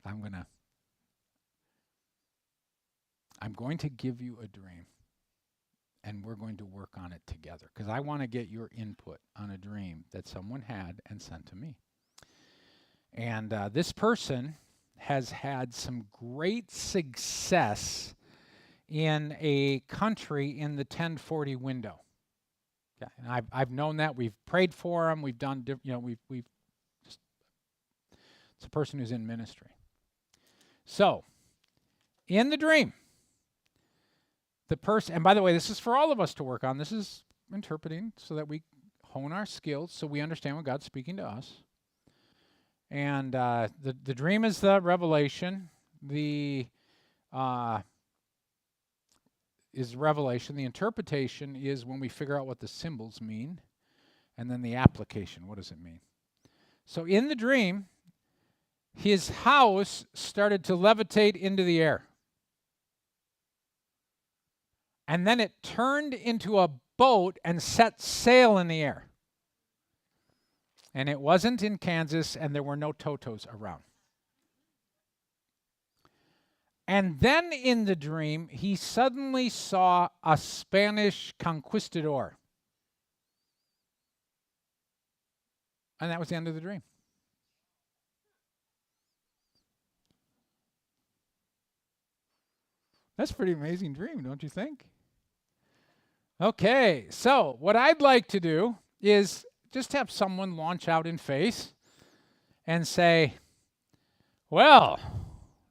I'm going to give you a dream, and we're going to work on it together because I want to get your input on a dream that someone had and sent to me. And this person has had some great success in a country in the 1040 window. Okay. And I've known that. We've prayed for them. We've done, we've just, it's a person who's in ministry. So, in the dream, the person, and by the way, this is for all of us to work on. This is interpreting so that we hone our skills so we understand what God's speaking to us. And the dream is the revelation. The is revelation. The interpretation is when we figure out what the symbols mean. And then the application, what does it mean? So in the dream, his house started to levitate into the air. And then it turned into a boat and set sail in the air. And it wasn't in Kansas, and there were no totos around. And then in the dream, he suddenly saw a Spanish conquistador. And that was the end of the dream. That's a pretty amazing dream, don't you think? Okay, so what I'd like to do is just have someone launch out in faith and say, well,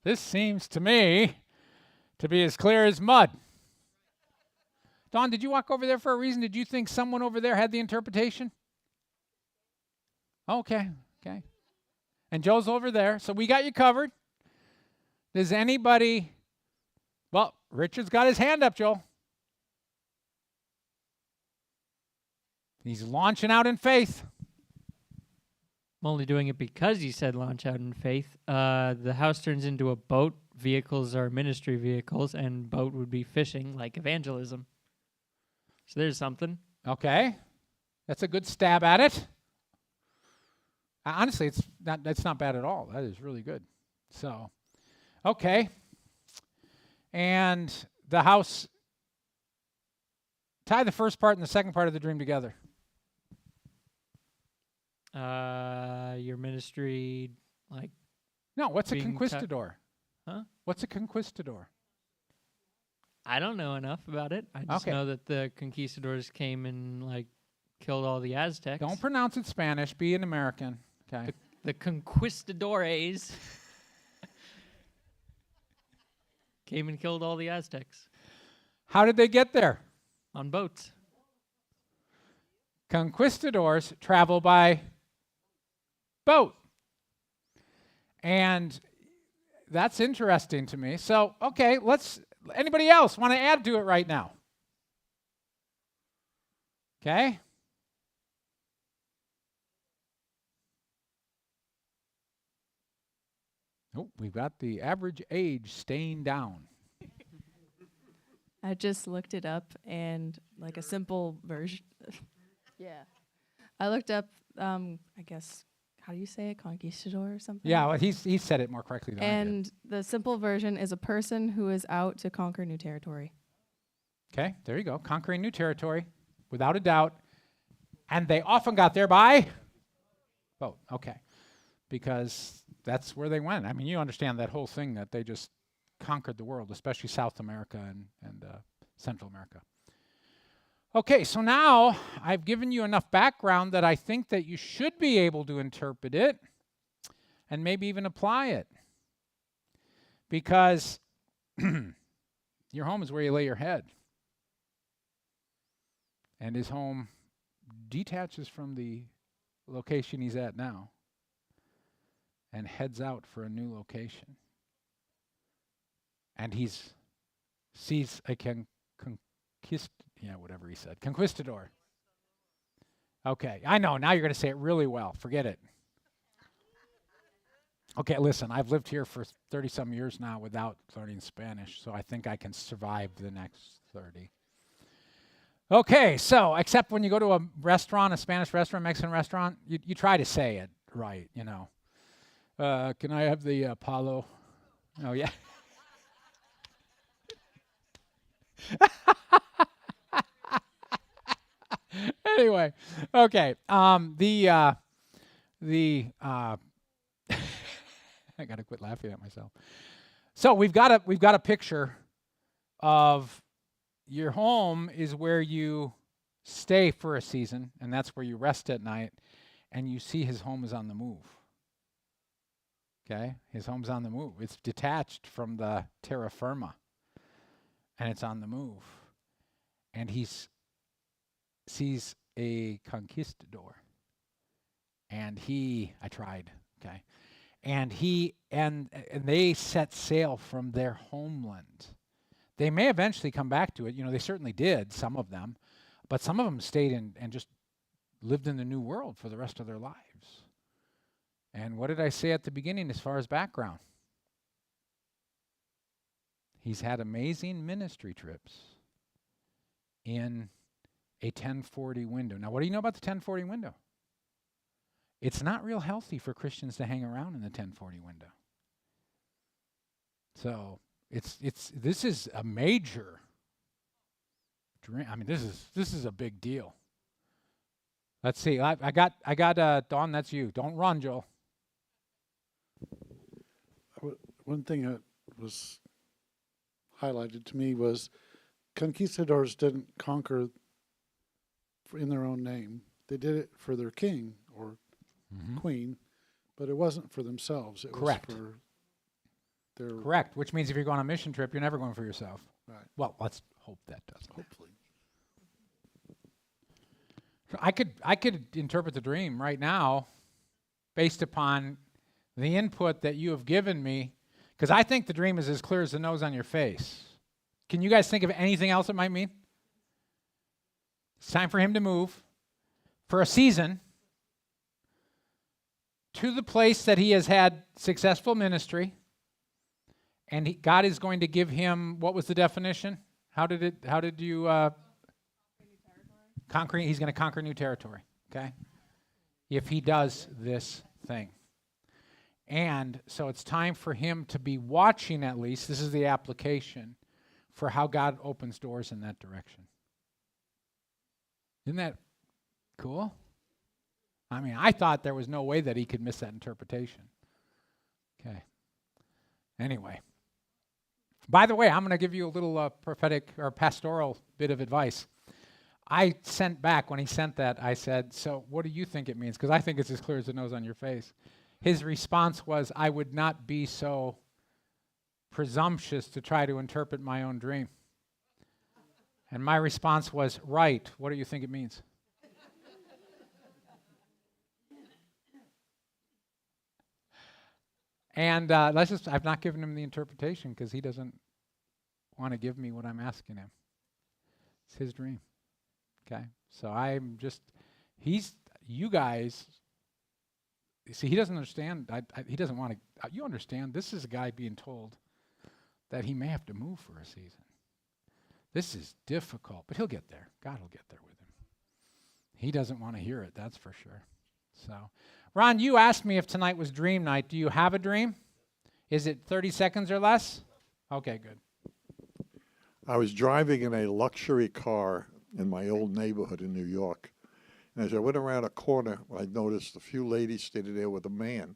this seems to me to be as clear as mud. Don, did you walk over there for a reason? Did you think someone over there had the interpretation? Okay. And Joe's over there, so we got you covered. Does anybody... Well, Richard's got his hand up, Joel. He's launching out in faith. I'm only doing it because you said launch out in faith. The house turns into a boat. Vehicles are ministry vehicles, and boat would be fishing, like evangelism. So there's something. Okay. That's a good stab at it. Honestly, that's not bad at all. That is really good. So, okay. And the house, tie the first part and the second part of the dream together. Your ministry, like... No, what's a conquistador? Huh? What's a conquistador? I don't know enough about it. I just know that the conquistadors came and, like, killed all the Aztecs. Don't pronounce it Spanish. Be an American. Okay. The conquistadores came and killed all the Aztecs. How did they get there? On boats. Conquistadors travel by boat. And that's interesting to me. So, okay, anybody else want to add to it right now? Okay. Oh, we've got the average age staying down. I just looked it up, and like a simple version. Yeah. I looked up, I guess, how do you say it? Conquistador or something? Yeah, well, he said it more correctly than I did. And the simple version is a person who is out to conquer new territory. Okay, there you go. Conquering new territory, without a doubt. And they often got there by boat. Okay. Because that's where they went. I mean, you understand that whole thing that they just conquered the world, especially South America and Central America. Okay, so now I've given you enough background that I think that you should be able to interpret it and maybe even apply it. Because your home is where you lay your head. And his home detaches from the location he's at now and heads out for a new location. And he sees a whatever he said. Conquistador. Okay, I know. Now you're going to say it really well. Forget it. Okay, listen, I've lived here for 30-some years now without learning Spanish, so I think I can survive the next 30. Okay, so except when you go to a restaurant, a Spanish restaurant, Mexican restaurant, you try to say it right, you know. Can I have the Apollo? Oh, yeah. Anyway, okay. I got to quit laughing at myself. So we've got a picture of your home is where you stay for a season, and that's where you rest at night, and you see his home is on the move. Okay? His home's on the move. It's detached from the terra firma, and it's on the move. And he sees a conquistador. And I tried, okay? And they set sail from their homeland. They may eventually come back to it. They certainly did, some of them. But some of them stayed and just lived in the New World for the rest of their lives. And what did I say at the beginning as far as background? He's had amazing ministry trips in a 1040 window. Now, what do you know about the 1040 window? It's not real healthy for Christians to hang around in the 1040 window. So this is a major dream. I mean, this is a big deal. Let's see. I got Dawn. That's you. Don't run, Joel. One thing that was highlighted to me was conquistadors didn't conquer in their own name. They did it for their king or queen, but it wasn't for themselves. It Correct. was for their... Correct, which means if you're going on a mission trip, you're never going for yourself. Right. Well, let's hope that doesn't. Hopefully. I could interpret the dream right now based upon the input that you have given me, because I think the dream is as clear as the nose on your face. Can you guys think of anything else it might mean? It's time for him to move for a season to the place that he has had successful ministry, and God is going to give him, what was the definition? How did you conquer? He's going to conquer new territory, okay? If he does this thing. And so it's time for him to be watching, at least, this is the application, for how God opens doors in that direction. Isn't that cool? I mean, I thought there was no way that he could miss that interpretation. Okay. Anyway. By the way, I'm going to give you a little prophetic or pastoral bit of advice. I sent back, when he sent that, I said, so what do you think it means? Because I think it's as clear as the nose on your face. His response was, I would not be so presumptuous to try to interpret my own dream. And my response was, right, what do you think it means? And I've not given him the interpretation because he doesn't want to give me what I'm asking him. It's his dream. Okay? So you guys, see, he doesn't understand. He doesn't want to, you understand, this is a guy being told that he may have to move for a season. This is difficult, but he'll get there. God will get there with him. He doesn't want to hear it, that's for sure. So, Ron, you asked me if tonight was dream night. Do you have a dream? Is it 30 seconds or less? Okay, good. I was driving in a luxury car in my old neighborhood in New York. And as I went around a corner, I noticed a few ladies standing there with a man.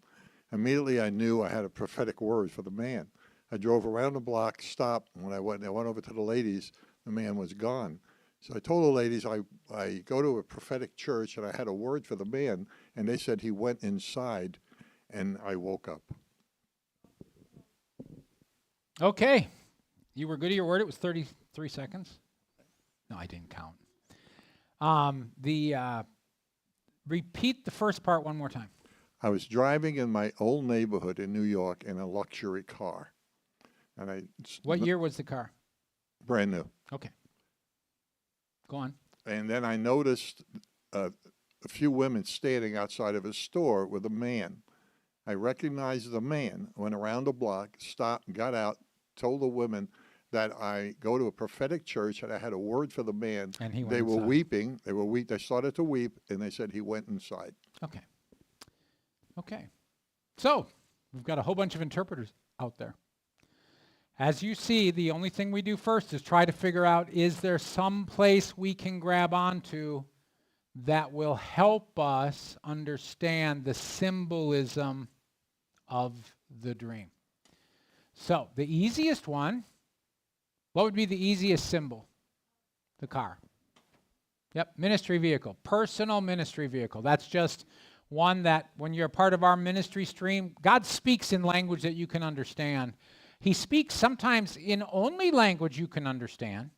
Immediately I knew I had a prophetic word for the man. I drove around the block, stopped, and when I went over to the ladies, the man was gone. So I told the ladies I go to a prophetic church and I had a word for the man, and they said he went inside, and I woke up. Okay. You were good at your word. It was 33 seconds. No, I didn't count. Repeat the first part one more time. I was driving in my old neighborhood in New York in a luxury car. And What year was the car? Brand new. Okay. Go on. And then I noticed a few women standing outside of a store with a man. I recognized the man, went around the block, stopped, got out, told the women that I go to a prophetic church and I had a word for the man. And he went They were inside. weeping. They started to weep, and they said he went inside. Okay. Okay. So, We've got a whole bunch of interpreters out there. As you see, the only thing we do first is try to figure out, is there some place we can grab onto that will help us understand the symbolism of the dream. So, the easiest one, what would be the easiest symbol? The car. Yep, ministry vehicle, personal ministry vehicle. That's just one that when you're a part of our ministry stream, God speaks in language that you can understand. He speaks sometimes in only language you can understand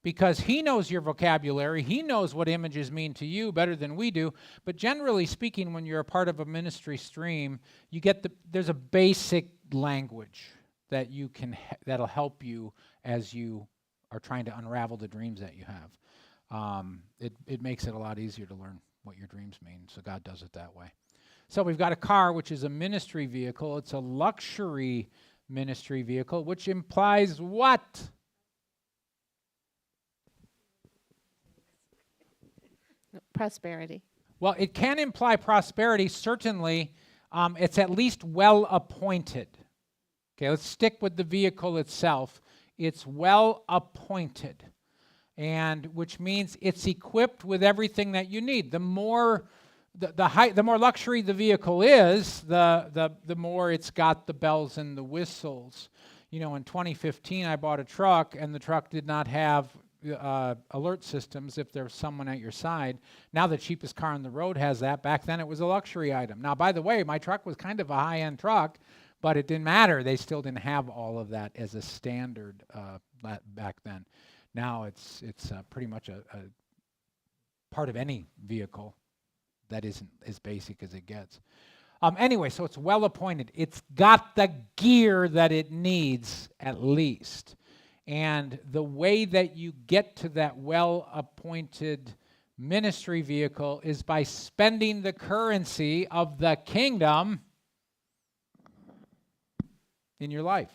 because he knows your vocabulary. He knows what images mean to you better than we do. But generally speaking, when you're a part of a ministry stream, you get there's a basic language that you can that'll help you as you are trying to unravel the dreams that you have. It makes it a lot easier to learn what your dreams mean, so God does it that way. So we've got a car, which is a ministry vehicle. It's a luxury ministry vehicle, which implies what? Prosperity. Well, it can imply prosperity, certainly. It's at least well appointed. Okay, let's stick with the vehicle itself. It's well appointed, and which means it's equipped with everything that you need. The more the more luxury the vehicle is, the more it's got the bells and the whistles. You know, in 2015, I bought a truck, and the truck did not have alert systems if there's someone at your side. Now the cheapest car on the road has that. Back then, it was a luxury item. Now, by the way, my truck was kind of a high-end truck, but it didn't matter. They still didn't have all of that as a standard back then. Now it's pretty much a part of any vehicle that isn't as basic as it gets. Anyway, so it's well appointed. It's got the gear that it needs at least. And the way that you get to that well-appointed ministry vehicle is by spending the currency of the kingdom in your life.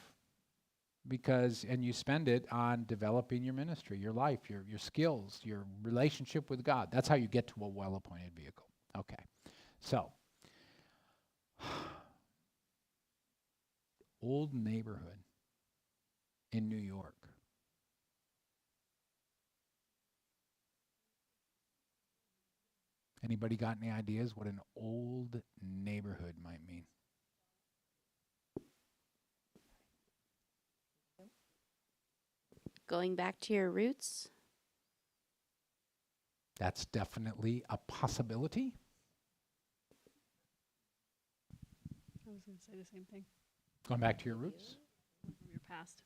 And you spend it on developing your ministry, your life, your skills, your relationship with God. That's how you get to a well-appointed vehicle. Okay, so old neighborhood in New York. Anybody got any ideas what an old neighborhood might mean? Going back to your roots. That's definitely a possibility. I was going to say the same thing. Going back to your roots. From your past.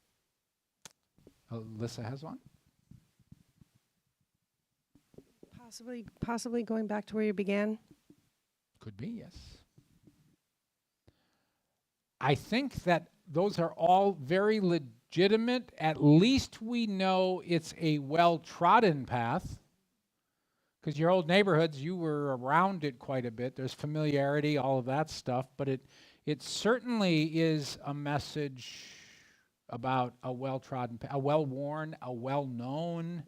Alyssa has one. Possibly going back to where you began. Could be, yes. I think that those are all very legitimate. At least we know it's a well-trodden path. Because your old neighborhoods, you were around it quite a bit. There's familiarity, all of that stuff. But it certainly is a message about a well-trodden, a well-worn, a well-known.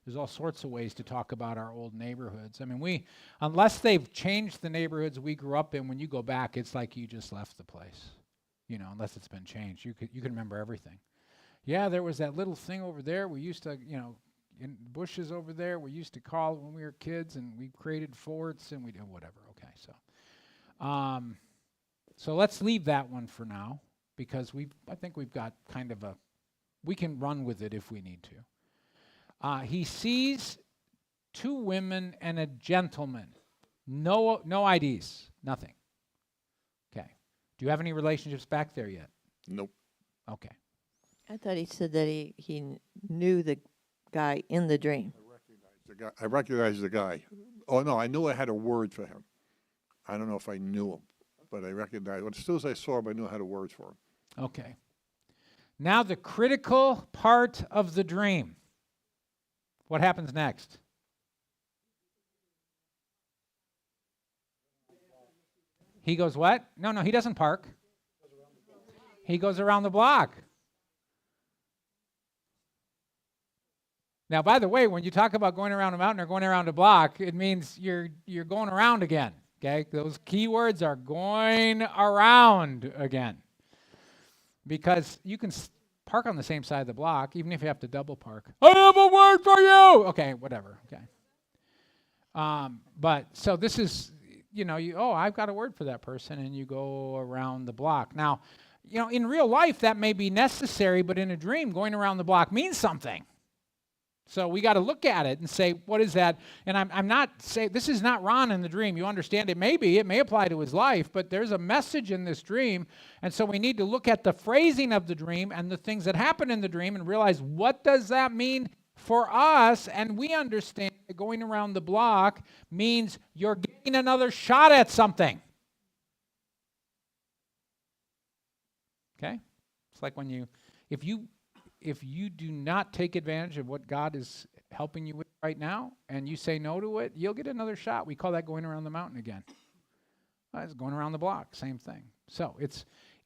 There's all sorts of ways to talk about our old neighborhoods. I mean, unless they've changed the neighborhoods we grew up in, when you go back, it's like you just left the place. You know, unless it's been changed. You can remember everything. Yeah, there was that little thing over there. We used to, in bushes over there, we used to call it when we were kids, and we created forts, and we did whatever. Okay, so let's leave that one for now, because I think we've got kind of we can run with it if we need to. He sees two women and a gentleman. No IDs, nothing. Okay. Do you have any relationships back there yet? Nope. Okay. I thought he said that he knew the guy in the dream. I recognized the guy. Oh, no, I knew I had a word for him. I don't know if I knew him, but I recognized him. As soon as I saw him, I knew I had a word for him. Okay. Now the critical part of the dream. What happens next? He goes what? No, he doesn't park. He goes around the block. Now, by the way, when you talk about going around a mountain or going around a block, it means you're going around again. Okay, those keywords are going around again. Because you can park on the same side of the block, even if you have to double park. I have a word for you! Okay, whatever, okay. But, so this is, I've got a word for that person, and you go around the block. Now, in real life, that may be necessary, but in a dream, going around the block means something. So we got to look at it and say, what is that? And I'm not saying, this is not Ron in the dream. You understand it may apply to his life, but there's a message in this dream. And so we need to look at the phrasing of the dream and the things that happen in the dream and realize, what does that mean for us? And we understand that going around the block means you're getting another shot at something. Okay? It's like when if you do not take advantage of what God is helping you with right now, and you say no to it, you'll get another shot. We call that going around the mountain again. It's going around the block, same thing. So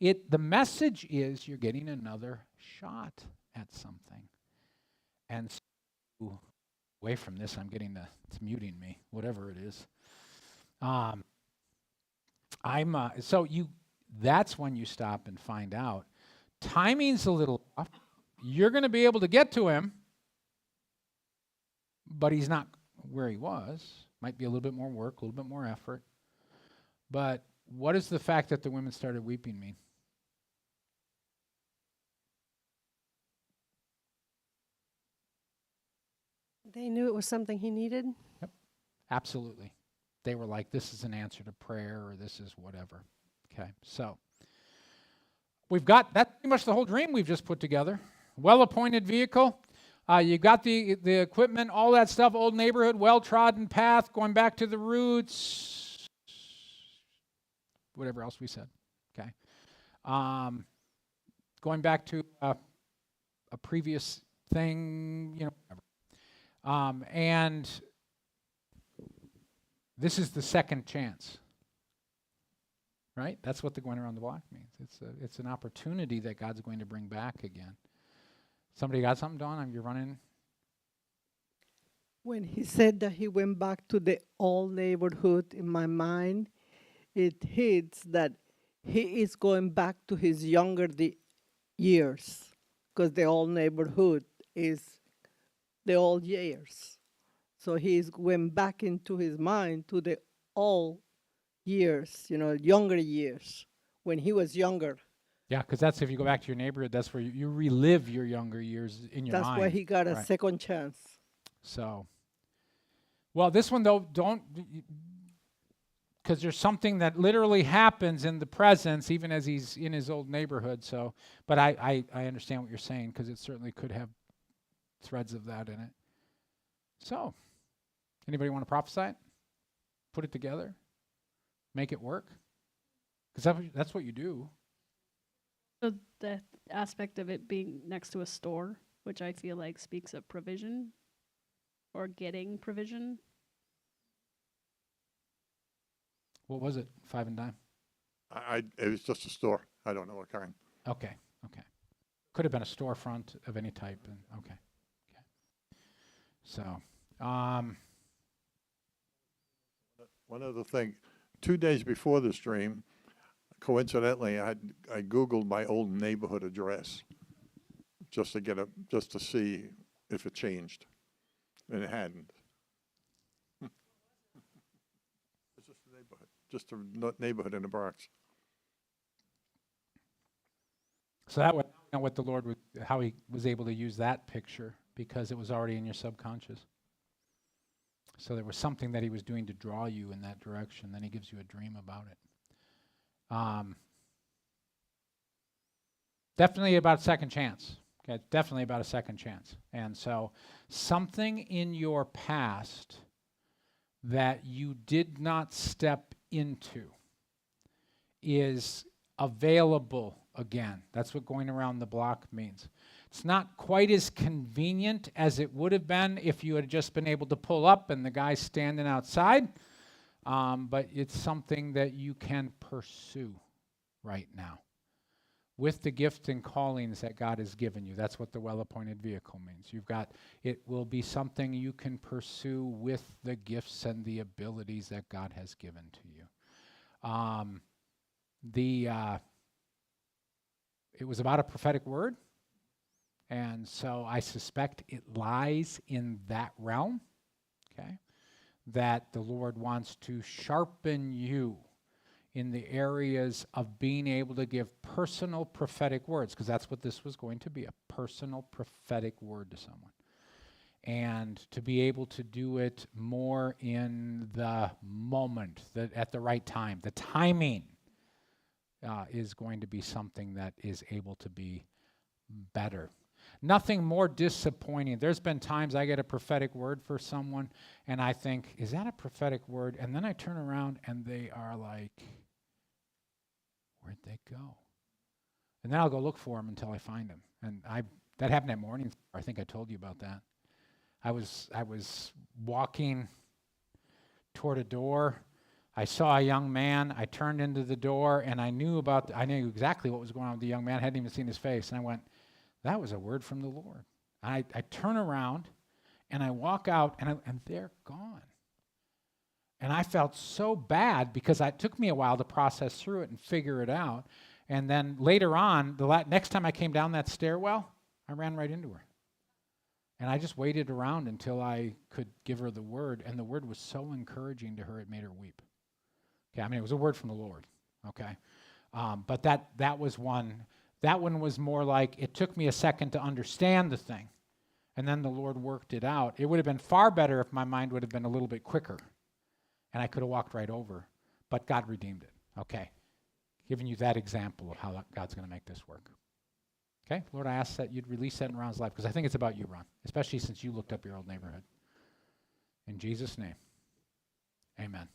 the message is you're getting another shot at something. And so, away from this, it's muting me, whatever it is. That's when you stop and find out. Timing's a little off. You're going to be able to get to him, but he's not where he was. Might be a little bit more work, a little bit more effort. But what does the fact that the women started weeping mean? They knew it was something he needed? Yep, absolutely. They were like, this is an answer to prayer, or this is whatever. Okay, so that's pretty much the whole dream we've just put together. Well-appointed vehicle. You got the equipment, all that stuff, old neighborhood, well-trodden path, going back to the roots, whatever else we said. Okay. Going back to a previous thing, whatever. And this is the second chance. Right? That's what the going around the block means. It's an opportunity that God's going to bring back again. Somebody got something, Dawn? You're running? When he said that he went back to the old neighborhood, in my mind, it hits that he is going back to his younger years, because the old neighborhood is the old years. So he went back into his mind to the old years, younger years, when he was younger. Yeah, because that's, if you go back to your neighborhood, that's where you relive your younger years in your mind. That's why he got a second chance. So, well, this one, though, because there's something that literally happens in the presence, even as he's in his old neighborhood. So, but I understand what you're saying, because it certainly could have threads of that in it. So, anybody want to prophesy it? Put it together? Make it work? Because that's what you do. So the aspect of it being next to a store, which I feel like speaks of provision or getting provision. What was it? 5 and dime? It was just a store. I don't know what kind. Okay. Could have been a storefront of any type. Okay. So, one other thing. 2 days before this dream, coincidentally, I Googled my old neighborhood address just to see if it changed, and it hadn't. It's just a neighborhood in the Bronx. So that was what the Lord how He was able to use that picture, because it was already in your subconscious. So there was something that He was doing to draw you in that direction. Then He gives you a dream about it. Definitely about a second chance. Okay, definitely about a second chance. And so something in your past that you did not step into is available again. That's what going around the block means. It's not quite as convenient as it would have been if you had just been able to pull up and the guy's standing outside, but it's something that you can pursue right now. with the gifts and callings that God has given you. That's what the well-appointed vehicle means. It will be something you can pursue with the gifts and the abilities that God has given to you. It was about a prophetic word, and so I suspect it lies in that realm, okay, that the Lord wants to sharpen you in the areas of being able to give personal prophetic words, because that's what this was going to be, a personal prophetic word to someone. And to be able to do it more in the moment, at the right time. The timing is going to be something that is able to be better. Nothing more disappointing. There's been times I get a prophetic word for someone, and I think, is that a prophetic word? And then I turn around, and they are like, where'd they go? And then I'll go look for them until I find them. And that happened at MorningStar. I think I told you about that. I was walking toward a door. I saw a young man. I turned into the door, and I knew exactly what was going on with the young man. I hadn't even seen his face. And I went, that was a word from the Lord. I turn around, and I walk out, and they're gone. And I felt so bad because it took me a while to process through it and figure it out. And then later on, next time I came down that stairwell, I ran right into her. And I just waited around until I could give her the word, and the word was so encouraging to her, it made her weep. Okay, I mean, it was a word from the Lord, okay? But that was one. That one was more like it took me a second to understand the thing, and then the Lord worked it out. It would have been far better if my mind would have been a little bit quicker, and I could have walked right over, but God redeemed it, okay? Giving you that example of how God's going to make this work. Okay, Lord, I ask that you'd release that in Ron's life, because I think it's about you, Ron, especially since you looked up your old neighborhood. In Jesus' name, amen.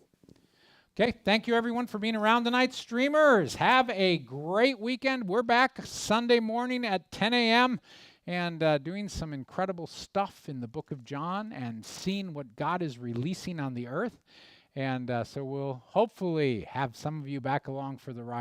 Okay, thank you, everyone, for being around tonight. Streamers, have a great weekend. We're back Sunday morning at 10 a.m. and doing some incredible stuff in the book of John and seeing what God is releasing on the earth. And so we'll hopefully have some of you back along for the ride.